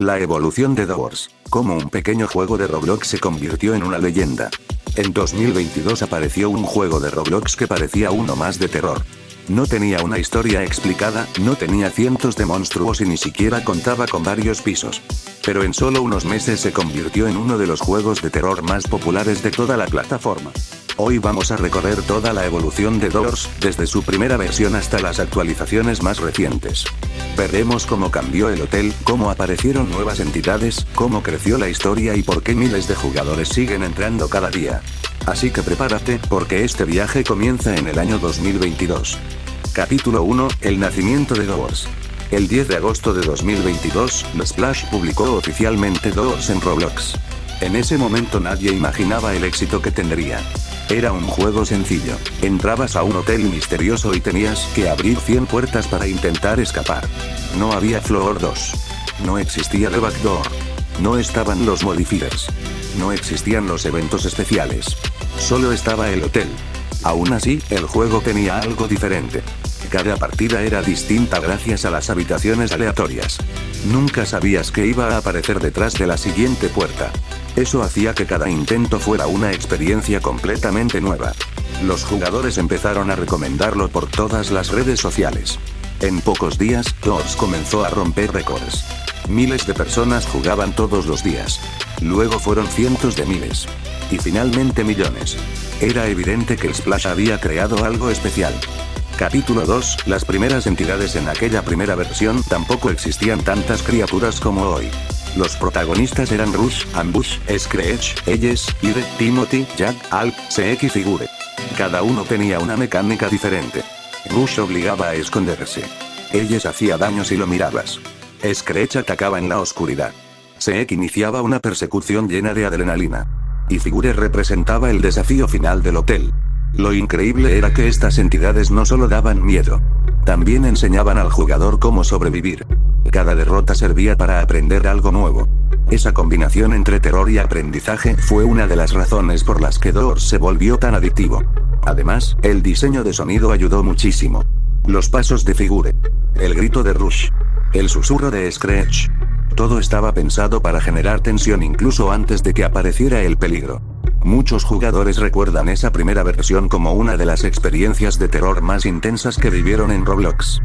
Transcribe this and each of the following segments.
La evolución de Doors, como un pequeño juego de Roblox se convirtió en una leyenda. En 2022 apareció un juego de Roblox que parecía uno más de terror. No tenía una historia explicada, no tenía cientos de monstruos y ni siquiera contaba con varios pisos. Pero en solo unos meses se convirtió en uno de los juegos de terror más populares de toda la plataforma. Hoy vamos a recorrer toda la evolución de Doors, desde su primera versión hasta las actualizaciones más recientes. Veremos cómo cambió el hotel, cómo aparecieron nuevas entidades, cómo creció la historia y por qué miles de jugadores siguen entrando cada día. Así que prepárate, porque este viaje comienza en el año 2022. Capítulo 1, el nacimiento de Doors. El 10 de agosto de 2022, Splash publicó oficialmente Doors en Roblox. En ese momento nadie imaginaba el éxito que tendría. Era un juego sencillo. Entrabas a un hotel misterioso y tenías que abrir 100 puertas para intentar escapar. No había Floor 2. No existía The Backdoor. No estaban los modifiers. No existían los eventos especiales. Solo estaba el hotel. Aún así, el juego tenía algo diferente. Cada partida era distinta gracias a las habitaciones aleatorias. Nunca sabías qué iba a aparecer detrás de la siguiente puerta. Eso hacía que cada intento fuera una experiencia completamente nueva. Los jugadores empezaron a recomendarlo por todas las redes sociales. En pocos días, Doors comenzó a romper récords. Miles de personas jugaban todos los días. Luego fueron cientos de miles. Y finalmente millones. Era evidente que Splash había creado algo especial. Capítulo 2, las primeras entidades. En aquella primera versión tampoco existían tantas criaturas como hoy. Los protagonistas eran Rush, Ambush, Screech, Elles, Ire, Timothy, Jack, Alp, Seek y Figure. Cada uno tenía una mecánica diferente. Rush obligaba a esconderse. Elles hacía daño si lo mirabas. Screech atacaba en la oscuridad. Seek iniciaba una persecución llena de adrenalina. Y Figure representaba el desafío final del hotel. Lo increíble era que estas entidades no solo daban miedo, también enseñaban al jugador cómo sobrevivir. Cada derrota servía para aprender algo nuevo. Esa combinación entre terror y aprendizaje fue una de las razones por las que Doors se volvió tan adictivo. Además, el diseño de sonido ayudó muchísimo. Los pasos de Figure, el grito de Rush, el susurro de Screech. Todo estaba pensado para generar tensión incluso antes de que apareciera el peligro. Muchos jugadores recuerdan esa primera versión como una de las experiencias de terror más intensas que vivieron en Roblox.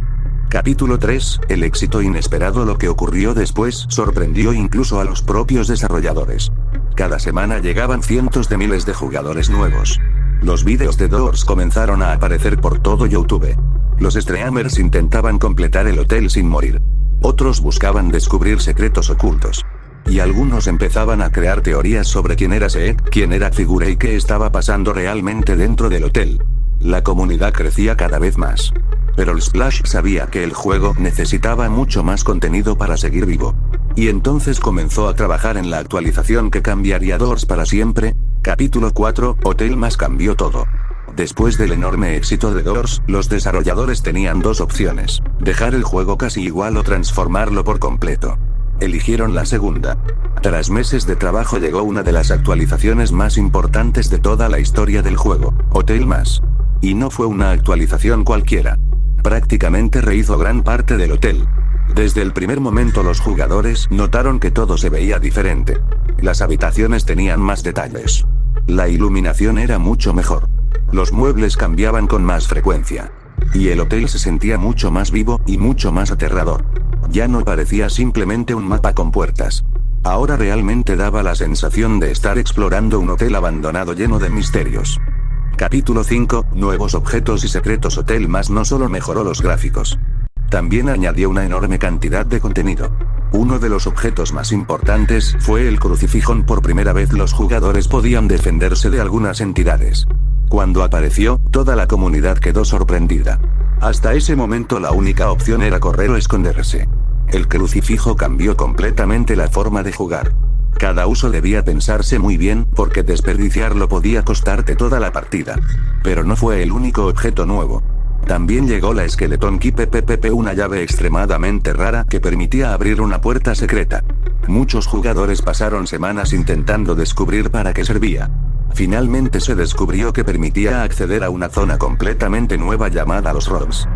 Capítulo 3, el éxito inesperado. Lo que ocurrió después sorprendió incluso a los propios desarrolladores. Cada semana llegaban cientos de miles de jugadores nuevos. Los vídeos de Doors comenzaron a aparecer por todo YouTube. Los streamers intentaban completar el hotel sin morir. Otros buscaban descubrir secretos ocultos. Y algunos empezaban a crear teorías sobre quién era Seek, quién era Figure y qué estaba pasando realmente dentro del hotel. La comunidad crecía cada vez más. Pero el Splash sabía que el juego necesitaba mucho más contenido para seguir vivo. Y entonces comenzó a trabajar en la actualización que cambiaría Doors para siempre. Capítulo 4, Hotel más cambió todo. Después del enorme éxito de Doors, los desarrolladores tenían dos opciones: dejar el juego casi igual o transformarlo por completo. Eligieron la segunda. Tras meses de trabajo llegó una de las actualizaciones más importantes de toda la historia del juego, Hotel Más. Y no fue una actualización cualquiera. Prácticamente rehizo gran parte del hotel. Desde el primer momento los jugadores notaron que todo se veía diferente. Las habitaciones tenían más detalles. La iluminación era mucho mejor. Los muebles cambiaban con más frecuencia. Y el hotel se sentía mucho más vivo y mucho más aterrador. Ya no parecía simplemente un mapa con puertas. Ahora realmente daba la sensación de estar explorando un hotel abandonado lleno de misterios. Capítulo 5, nuevos objetos y secretos. Hotel Más no solo mejoró los gráficos, también añadió una enorme cantidad de contenido. Uno de los objetos más importantes fue el crucifijo. Por primera vez los jugadores podían defenderse de algunas entidades. Cuando apareció, toda la comunidad quedó sorprendida. Hasta ese momento la única opción era correr o esconderse. El crucifijo cambió completamente la forma de jugar. Cada uso debía pensarse muy bien, porque desperdiciarlo podía costarte toda la partida. Pero no fue el único objeto nuevo. También llegó la Skeleton Key PPP, una llave extremadamente rara que permitía abrir una puerta secreta. Muchos jugadores pasaron semanas intentando descubrir para qué servía. Finalmente se descubrió que permitía acceder a una zona completamente nueva llamada los Rooms.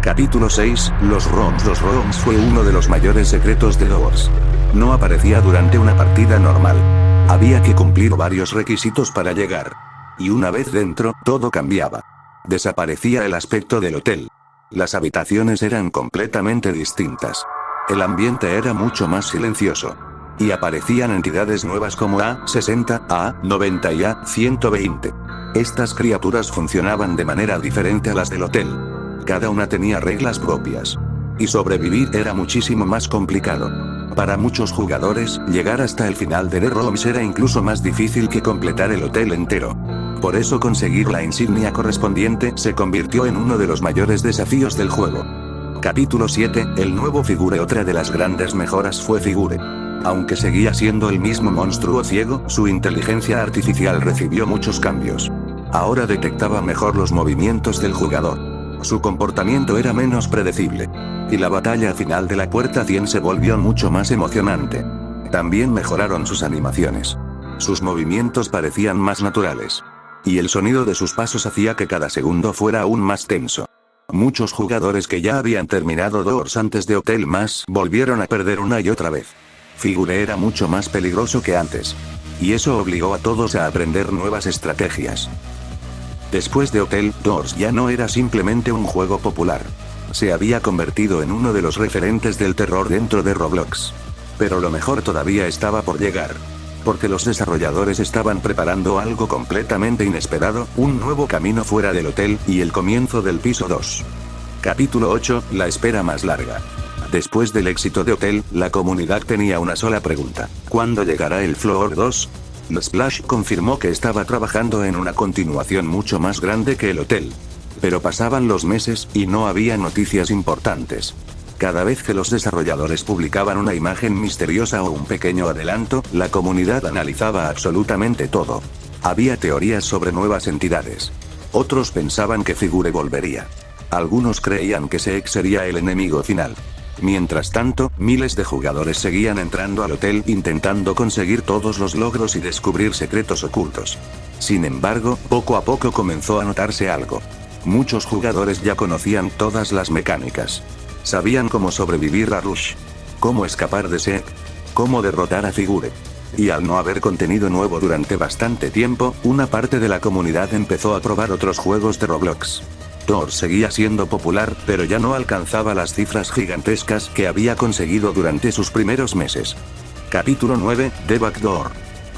Capítulo 6, los ROMs. Los ROMs fue uno de los mayores secretos de Doors. No aparecía durante una partida normal. Había que cumplir varios requisitos para llegar. Y una vez dentro, todo cambiaba. Desaparecía el aspecto del hotel. Las habitaciones eran completamente distintas. El ambiente era mucho más silencioso. Y aparecían entidades nuevas como A60, A90 y A120. Estas criaturas funcionaban de manera diferente a las del hotel. Cada una tenía reglas propias. Y sobrevivir era muchísimo más complicado. Para muchos jugadores, llegar hasta el final de The Rooms era incluso más difícil que completar el hotel entero. Por eso conseguir la insignia correspondiente se convirtió en uno de los mayores desafíos del juego. Capítulo 7, el nuevo Figure. Otra de las grandes mejoras fue Figure. Aunque seguía siendo el mismo monstruo ciego, su inteligencia artificial recibió muchos cambios. Ahora detectaba mejor los movimientos del jugador. Su comportamiento era menos predecible. Y la batalla final de la puerta 100 se volvió mucho más emocionante. También mejoraron sus animaciones. Sus movimientos parecían más naturales. Y el sonido de sus pasos hacía que cada segundo fuera aún más tenso. Muchos jugadores que ya habían terminado Doors antes de Hotel Más volvieron a perder una y otra vez. Figure era mucho más peligroso que antes. Y eso obligó a todos a aprender nuevas estrategias. Después de Hotel, Doors ya no era simplemente un juego popular. Se había convertido en uno de los referentes del terror dentro de Roblox. Pero lo mejor todavía estaba por llegar. Porque los desarrolladores estaban preparando algo completamente inesperado, un nuevo camino fuera del hotel, y el comienzo del piso 2. Capítulo 8, la espera más larga. Después del éxito de Hotel, la comunidad tenía una sola pregunta: ¿cuándo llegará el Floor 2? Splash confirmó que estaba trabajando en una continuación mucho más grande que el hotel. Pero pasaban los meses, y no había noticias importantes. Cada vez que los desarrolladores publicaban una imagen misteriosa o un pequeño adelanto, la comunidad analizaba absolutamente todo. Había teorías sobre nuevas entidades. Otros pensaban que Figure volvería. Algunos creían que Seek sería el enemigo final. Mientras tanto, miles de jugadores seguían entrando al hotel intentando conseguir todos los logros y descubrir secretos ocultos. Sin embargo, poco a poco comenzó a notarse algo. Muchos jugadores ya conocían todas las mecánicas. Sabían cómo sobrevivir a Rush, cómo escapar de Seek, cómo derrotar a Figure. Y al no haber contenido nuevo durante bastante tiempo, una parte de la comunidad empezó a probar otros juegos de Roblox. Doors seguía siendo popular, pero ya no alcanzaba las cifras gigantescas que había conseguido durante sus primeros meses. Capítulo 9, The Backdoor.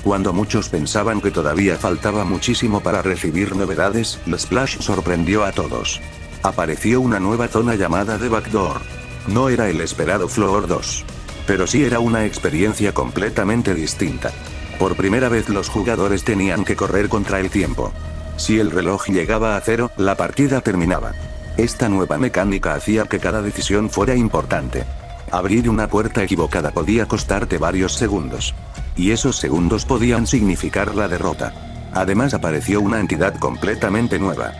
Cuando muchos pensaban que todavía faltaba muchísimo para recibir novedades, Splash sorprendió a todos. Apareció una nueva zona llamada The Backdoor. No era el esperado Floor 2. Pero sí era una experiencia completamente distinta. Por primera vez los jugadores tenían que correr contra el tiempo. Si el reloj llegaba a 0, la partida terminaba. Esta nueva mecánica hacía que cada decisión fuera importante. Abrir una puerta equivocada podía costarte varios segundos. Y esos segundos podían significar la derrota. Además apareció una entidad completamente nueva.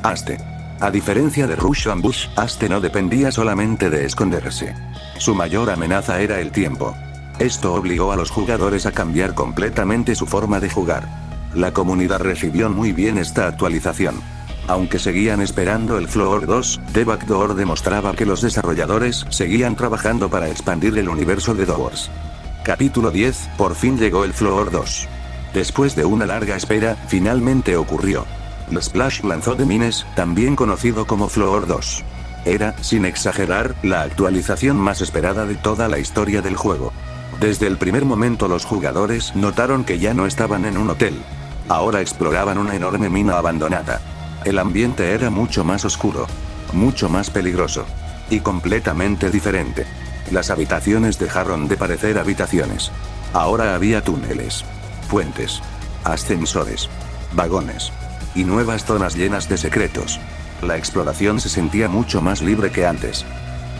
Aste. A diferencia de Rush Ambush, Aste no dependía solamente de esconderse. Su mayor amenaza era el tiempo. Esto obligó a los jugadores a cambiar completamente su forma de jugar. La comunidad recibió muy bien esta actualización. Aunque seguían esperando el Floor 2, The Backdoor demostraba que los desarrolladores seguían trabajando para expandir el universo de Doors. Capítulo 10, por fin llegó el Floor 2. Después de una larga espera, finalmente ocurrió. Splash lanzó The Mines, también conocido como Floor 2. Era, sin exagerar, la actualización más esperada de toda la historia del juego. Desde el primer momento los jugadores notaron que ya no estaban en un hotel. Ahora exploraban una enorme mina abandonada. El ambiente era mucho más oscuro, mucho más peligroso, y completamente diferente. Las habitaciones dejaron de parecer habitaciones. Ahora había túneles, puentes, ascensores, vagones, y nuevas zonas llenas de secretos. La exploración se sentía mucho más libre que antes.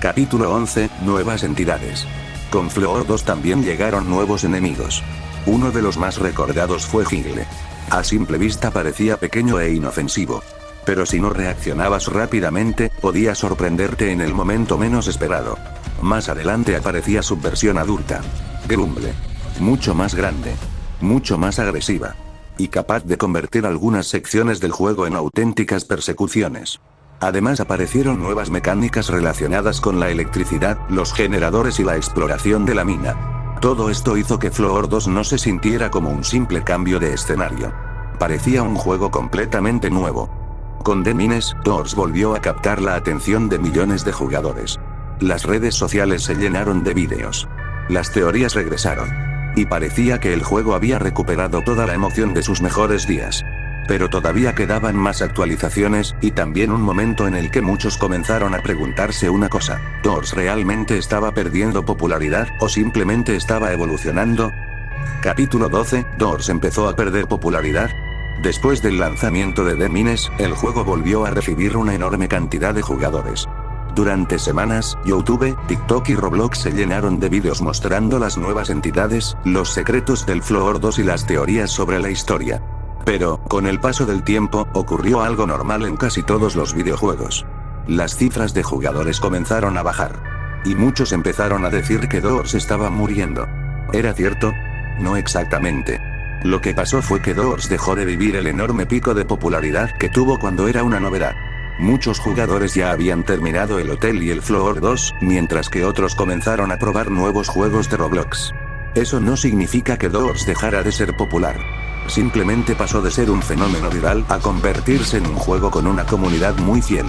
Capítulo 11, nuevas entidades. Con Floor 2 también llegaron nuevos enemigos. Uno de los más recordados fue Jingle. A simple vista parecía pequeño e inofensivo. Pero si no reaccionabas rápidamente, podía sorprenderte en el momento menos esperado. Más adelante aparecía su versión adulta. Grumble. Mucho más grande. Mucho más agresiva. Y capaz de convertir algunas secciones del juego en auténticas persecuciones. Además aparecieron nuevas mecánicas relacionadas con la electricidad, los generadores y la exploración de la mina. Todo esto hizo que Floor 2 no se sintiera como un simple cambio de escenario. Parecía un juego completamente nuevo. Con The Mines, Doors volvió a captar la atención de millones de jugadores. Las redes sociales se llenaron de vídeos. Las teorías regresaron. Y parecía que el juego había recuperado toda la emoción de sus mejores días. Pero todavía quedaban más actualizaciones, y también un momento en el que muchos comenzaron a preguntarse una cosa: ¿Doors realmente estaba perdiendo popularidad, o simplemente estaba evolucionando? Capítulo 12, Doors empezó a perder popularidad. Después del lanzamiento de The Mines, el juego volvió a recibir una enorme cantidad de jugadores. Durante semanas, YouTube, TikTok y Roblox se llenaron de vídeos mostrando las nuevas entidades, los secretos del Floor 2 y las teorías sobre la historia. Pero, con el paso del tiempo, ocurrió algo normal en casi todos los videojuegos. Las cifras de jugadores comenzaron a bajar. Y muchos empezaron a decir que Doors estaba muriendo. ¿Era cierto? No exactamente. Lo que pasó fue que Doors dejó de vivir el enorme pico de popularidad que tuvo cuando era una novedad. Muchos jugadores ya habían terminado el hotel y el Floor 2, mientras que otros comenzaron a probar nuevos juegos de Roblox. Eso no significa que Doors dejara de ser popular. Simplemente pasó de ser un fenómeno viral a convertirse en un juego con una comunidad muy fiel.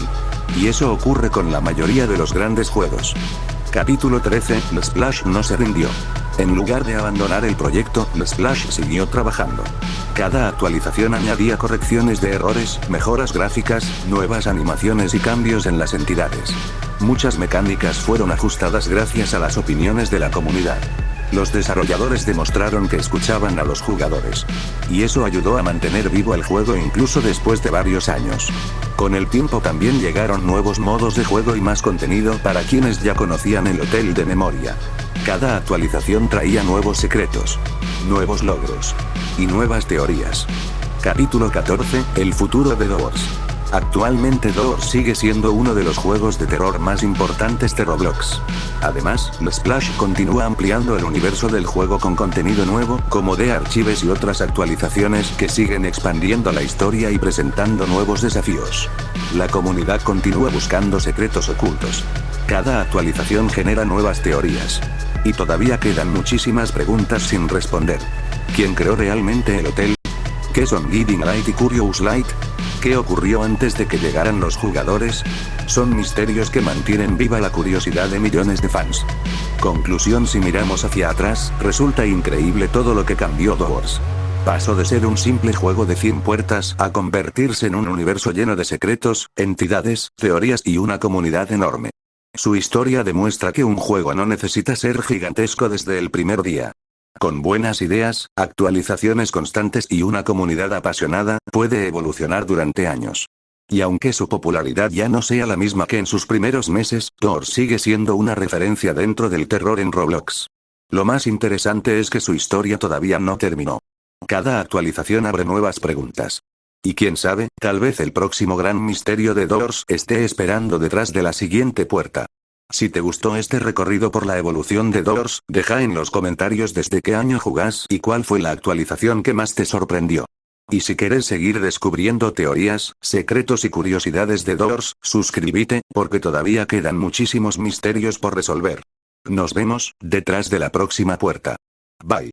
Y eso ocurre con la mayoría de los grandes juegos. Capítulo 13, Splash no se rindió. En lugar de abandonar el proyecto, Splash siguió trabajando. Cada actualización añadía correcciones de errores, mejoras gráficas, nuevas animaciones y cambios en las entidades. Muchas mecánicas fueron ajustadas gracias a las opiniones de la comunidad. Los desarrolladores demostraron que escuchaban a los jugadores. Y eso ayudó a mantener vivo el juego incluso después de varios años. Con el tiempo también llegaron nuevos modos de juego y más contenido para quienes ya conocían el hotel de memoria. Cada actualización traía nuevos secretos, nuevos logros y nuevas teorías. Capítulo 14, el futuro de Doors. Actualmente Doors sigue siendo uno de los juegos de terror más importantes de Roblox. Además, Splash continúa ampliando el universo del juego con contenido nuevo, como The Archives y otras actualizaciones que siguen expandiendo la historia y presentando nuevos desafíos. La comunidad continúa buscando secretos ocultos. Cada actualización genera nuevas teorías. Y todavía quedan muchísimas preguntas sin responder. ¿Quién creó realmente el hotel? ¿Qué son Guiding Light y Curious Light? ¿Qué ocurrió antes de que llegaran los jugadores? Son misterios que mantienen viva la curiosidad de millones de fans. Conclusión: si miramos hacia atrás, resulta increíble todo lo que cambió Doors. Pasó de ser un simple juego de 100 puertas a convertirse en un universo lleno de secretos, entidades, teorías y una comunidad enorme. Su historia demuestra que un juego no necesita ser gigantesco desde el primer día. Con buenas ideas, actualizaciones constantes y una comunidad apasionada, puede evolucionar durante años. Y aunque su popularidad ya no sea la misma que en sus primeros meses, Doors sigue siendo una referencia dentro del terror en Roblox. Lo más interesante es que su historia todavía no terminó. Cada actualización abre nuevas preguntas. Y quién sabe, tal vez el próximo gran misterio de Doors esté esperando detrás de la siguiente puerta. Si te gustó este recorrido por la evolución de Doors, deja en los comentarios desde qué año jugás y cuál fue la actualización que más te sorprendió. Y si quieres seguir descubriendo teorías, secretos y curiosidades de Doors, suscríbete, porque todavía quedan muchísimos misterios por resolver. Nos vemos detrás de la próxima puerta. Bye.